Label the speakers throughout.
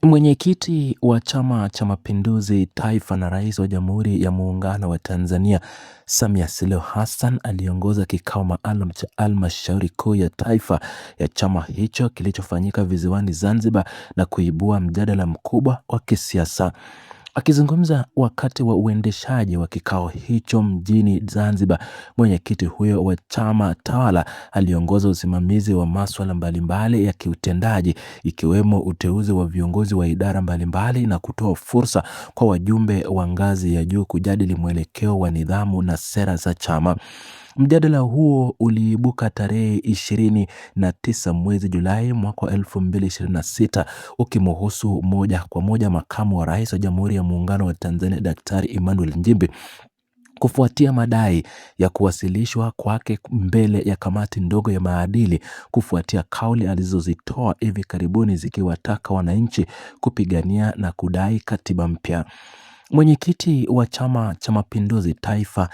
Speaker 1: Mwenyekiti wa Chama cha Mapinduzi Taifa na Rais wa Jamhuri ya Muungano wa Tanzania Samia Suluhu Hassan aliongoza kikao maalum cha Halmashauri Kuu ya Taifa ya chama hicho kilichofanyika visiwani Zanzibar na kuibua mjadala mkubwa wa kisiasa. Akizungumza wakati wa uendeshaji wa kikao hicho mjini Zanzibar, mwenyekiti huyo wa chama tawala aliongoza usimamizi wa masuala mbalimbali ya kiutendaji ikiwemo uteuzi wa viongozi wa idara mbalimbali na kutoa fursa kwa wajumbe wa ngazi ya juu kujadili mwelekeo wa nidhamu na sera za chama. Mjadala huo uliibuka tarehe 29 mwezi Julai mwaka 2026 ukimhusu moja kwa moja makamu wa rais wa Jamhuri ya Muungano wa Tanzania Daktari Emmanuel Nchimbi kufuatia madai ya kuwasilishwa kwake mbele ya kamati ndogo ya maadili kufuatia kauli alizozitoa hivi karibuni zikiwataka wananchi kupigania na kudai katiba mpya. Mwenyekiti wa Chama cha Mapinduzi Taifa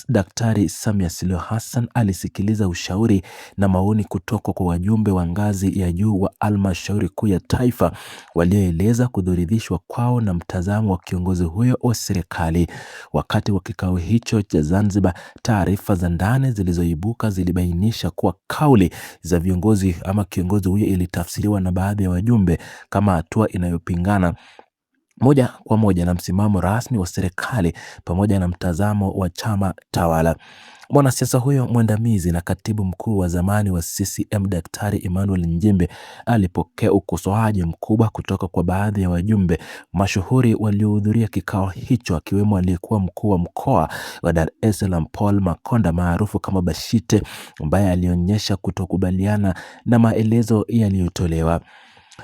Speaker 1: Daktari Samia Suluhu Hassan alisikiliza ushauri na maoni kutoka kwa wajumbe wa ngazi ya juu wa Halmashauri Kuu ya Taifa walioeleza kuridhishwa kwao na mtazamo wa kiongozi huyo wa serikali. Wakati wa kikao hicho cha Zanzibar, taarifa za ndani zilizoibuka zilibainisha kuwa kauli za viongozi ama kiongozi huyo ilitafsiriwa na baadhi ya wajumbe kama hatua inayopingana moja kwa moja na msimamo rasmi wa serikali pamoja na mtazamo wa chama tawala. Mwanasiasa huyo mwandamizi na katibu mkuu wa zamani wa CCM Daktari Emmanuel Nchimbi alipokea ukosoaji mkubwa kutoka kwa baadhi ya wajumbe mashuhuri waliohudhuria kikao hicho, akiwemo aliyekuwa mkuu wa mkoa wa Dar es Salaam Paul Makonda maarufu kama Bashite, ambaye alionyesha kutokubaliana na maelezo yaliyotolewa.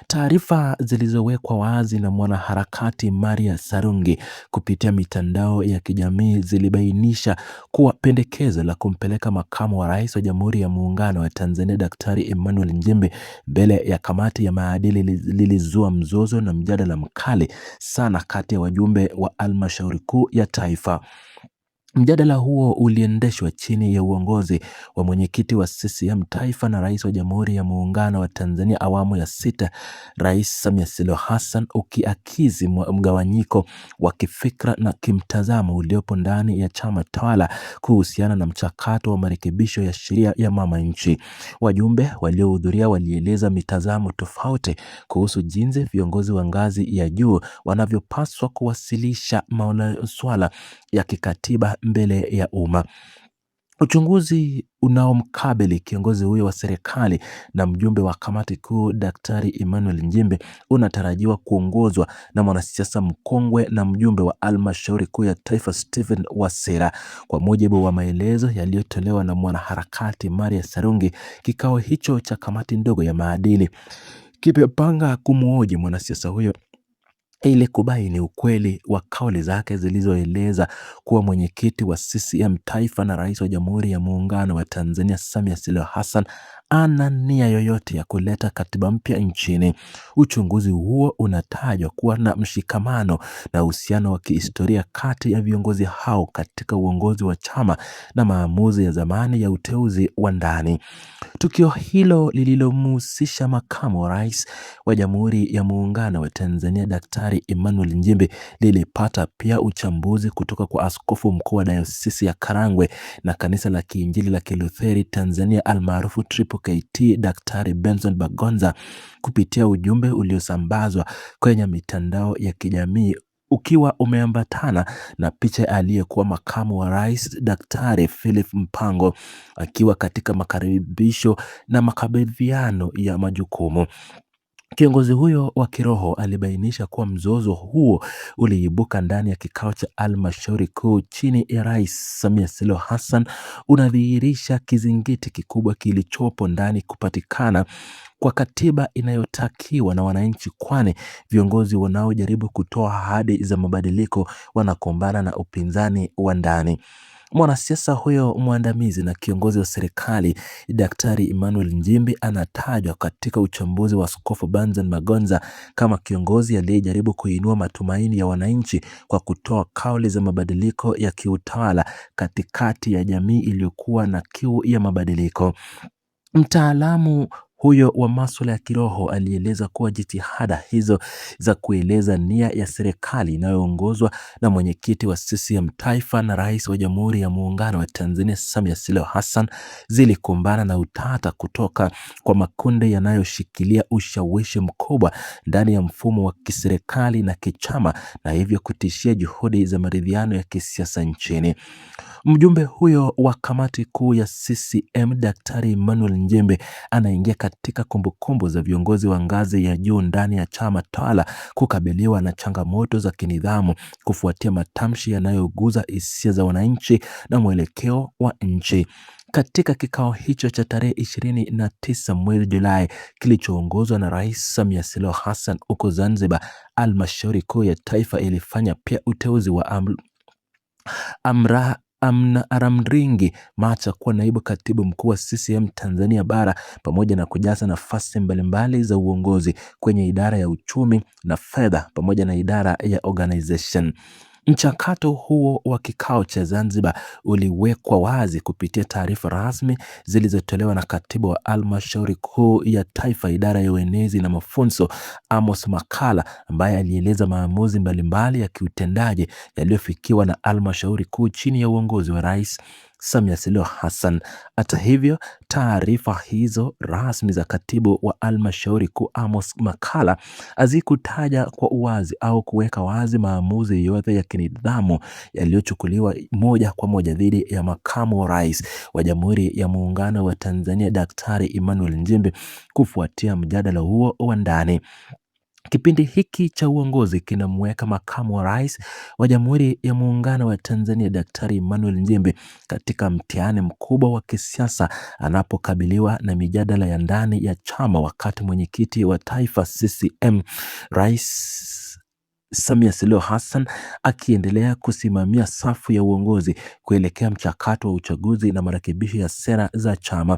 Speaker 1: Taarifa zilizowekwa wazi na mwanaharakati Maria Sarungi kupitia mitandao ya kijamii zilibainisha kuwa pendekezo la kumpeleka makamu wa rais wa Jamhuri ya Muungano wa Tanzania Daktari Emmanuel Nchimbi mbele ya kamati ya maadili lilizua mzozo na mjadala mkali sana kati ya wajumbe wa Halmashauri Kuu ya Taifa. Mjadala huo uliendeshwa chini ya uongozi wa mwenyekiti wa CCM Taifa na rais wa Jamhuri ya Muungano wa Tanzania awamu ya 6, Rais Samia Suluhu Hassan, ukiakizi mgawanyiko wa kifikra na kimtazamo uliopo ndani ya chama tawala kuhusiana na mchakato wa marekebisho ya sheria ya mama nchi. Wajumbe waliohudhuria walieleza mitazamo tofauti kuhusu jinsi viongozi wa ngazi ya juu wanavyopaswa kuwasilisha masuala ya kikatiba mbele ya umma. Uchunguzi unaomkabili kiongozi huyo wa serikali na mjumbe wa kamati kuu Daktari Emmanuel Nchimbi unatarajiwa kuongozwa na mwanasiasa mkongwe na mjumbe wa Halmashauri Kuu ya Taifa Stephen Wasira. Kwa mujibu wa maelezo yaliyotolewa na mwanaharakati Maria Sarungi, kikao hicho cha kamati ndogo ya maadili kimepanga kumhoji mwanasiasa huyo ili kubaini ukweli wa kauli zake zilizoeleza kuwa mwenyekiti wa CCM Taifa na rais wa Jamhuri ya Muungano wa Tanzania Samia Suluhu Hassan ana nia yoyote ya kuleta katiba mpya nchini. Uchunguzi huo unatajwa kuwa na mshikamano na uhusiano wa kihistoria kati ya viongozi hao katika uongozi wa chama na maamuzi ya zamani ya uteuzi wa ndani. Tukio hilo lililomhusisha makamu wa rais wa Jamhuri ya Muungano wa Tanzania Daktari Emmanuel Nchimbi lilipata pia uchambuzi kutoka kwa askofu mkuu wa Dayosisi ya Karagwe na kanisa la Kiinjili la Kilutheri Tanzania almaarufu Triple KT Daktari Benson Bagonza kupitia ujumbe uliosambazwa kwenye mitandao ya kijamii ukiwa umeambatana na picha aliyekuwa makamu wa rais Daktari Philip Mpango akiwa katika makaribisho na makabidhiano ya majukumu. Kiongozi huyo wa kiroho alibainisha kuwa mzozo huo uliibuka ndani ya kikao cha Halmashauri Kuu chini ya Rais Samia Suluhu Hassan, unadhihirisha kizingiti kikubwa kilichopo ndani kupatikana kwa katiba inayotakiwa na wananchi, kwani viongozi wanaojaribu kutoa ahadi za mabadiliko wanakumbana na upinzani wa ndani. Mwanasiasa huyo mwandamizi na kiongozi wa serikali Daktari Emmanuel Nchimbi anatajwa katika uchambuzi wa Askofu Benson Bagonza kama kiongozi aliyejaribu kuinua matumaini ya wananchi kwa kutoa kauli za mabadiliko ya kiutawala katikati ya jamii iliyokuwa na kiu ya mabadiliko. Mtaalamu huyo wa masuala ya kiroho alieleza kuwa jitihada hizo za kueleza nia ya serikali inayoongozwa na mwenyekiti wa CCM Taifa na rais wa Jamhuri ya Muungano wa Tanzania Samia Suluhu Hassan zilikumbana na utata kutoka kwa makundi yanayoshikilia ushawishi mkubwa ndani ya mfumo wa kiserikali na kichama, na hivyo kutishia juhudi za maridhiano ya kisiasa nchini. Mjumbe huyo wa kamati kuu ya CCM Daktari Emmanuel Nchembe anaingia katika kumbukumbu za viongozi wa ngazi ya juu ndani ya chama tawala kukabiliwa na changamoto za kinidhamu kufuatia matamshi yanayoguza hisia za wananchi na mwelekeo wa nchi. Katika kikao hicho cha tarehe 29 mwezi Julai kilichoongozwa na Rais Samia Suluhu Hassan huko Zanzibar, halmashauri kuu ya taifa ilifanya pia uteuzi wa Ramringi Macha kuwa naibu katibu mkuu wa CCM Tanzania Bara, pamoja na kujaza nafasi mbalimbali za uongozi kwenye idara ya uchumi na fedha pamoja na idara ya organization. Mchakato huo wa kikao cha Zanzibar uliwekwa wazi kupitia taarifa rasmi zilizotolewa na katibu wa halmashauri kuu ya taifa idara ya uenezi na mafunzo Amos Makalla, ambaye alieleza maamuzi mbalimbali ya kiutendaji yaliyofikiwa na halmashauri kuu chini ya uongozi wa Rais Samia Suluhu Hassan. Hata hivyo, taarifa hizo rasmi za katibu wa halmashauri kuu Amos Makalla hazikutaja kwa uwazi au kuweka wazi maamuzi yote ya kinidhamu yaliyochukuliwa moja kwa moja dhidi ya makamu wa rais wa Jamhuri ya Muungano wa Tanzania Daktari Emmanuel Nchembe kufuatia mjadala huo wa ndani. Kipindi hiki cha uongozi kinamweka makamu wa rais wa Jamhuri ya Muungano wa Tanzania Daktari Emmanuel Nchembe katika mtihani mkubwa wa kisiasa anapokabiliwa na mijadala ya ndani ya chama, wakati mwenyekiti wa taifa CCM Rais Samia Suluhu Hassan akiendelea kusimamia safu ya uongozi kuelekea mchakato wa uchaguzi na marekebisho ya sera za chama.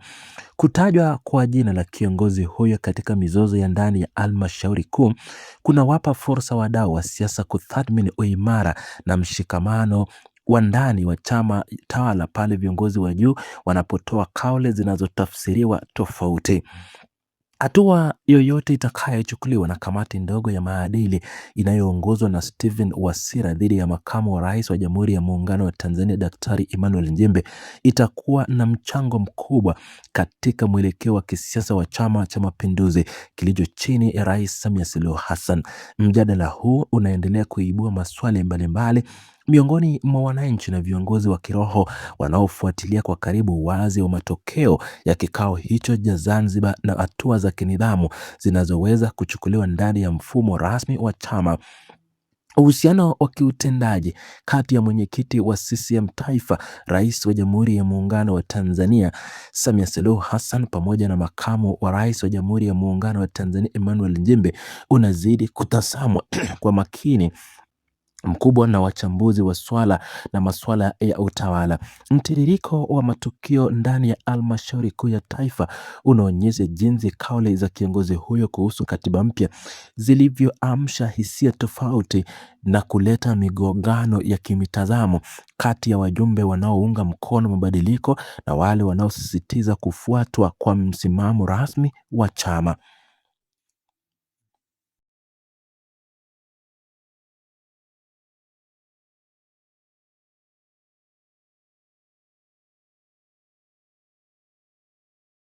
Speaker 1: Kutajwa kwa jina la kiongozi huyo katika mizozo ya ndani ya halmashauri kuu kunawapa fursa wadau wa siasa kutathmini uimara na mshikamano wa ndani wa chama tawala pale viongozi wa juu wanapotoa kauli zinazotafsiriwa tofauti. Hatua yoyote itakayochukuliwa na kamati ndogo ya maadili inayoongozwa na Stephen Wasira dhidi ya makamu wa rais wa Jamhuri ya Muungano wa Tanzania Daktari Emmanuel Nchembe itakuwa na mchango mkubwa katika mwelekeo wa kisiasa wa Chama cha Mapinduzi kilicho chini ya Rais Samia Suluhu Hassan. Mjadala huu unaendelea kuibua maswali mbalimbali miongoni mwa wananchi na viongozi wa kiroho wanaofuatilia kwa karibu wazi wa matokeo ya kikao hicho cha Zanzibar na hatua za kinidhamu zinazoweza kuchukuliwa ndani ya mfumo rasmi wa chama. Uhusiano wa kiutendaji kati ya mwenyekiti wa CCM Taifa, rais wa Jamhuri ya Muungano wa Tanzania Samia Suluhu Hassan pamoja na makamu wa rais wa Jamhuri ya Muungano wa Tanzania Emmanuel Nchembe unazidi kutazamwa kwa makini mkubwa na wachambuzi wa masuala ya utawala. Mtiririko wa matukio ndani ya halmashauri kuu ya taifa unaonyesha jinsi kauli za kiongozi huyo kuhusu katiba mpya zilivyoamsha hisia tofauti na kuleta migongano ya kimitazamo kati ya wajumbe wanaounga mkono mabadiliko na wale wanaosisitiza kufuatwa kwa msimamo rasmi wa chama.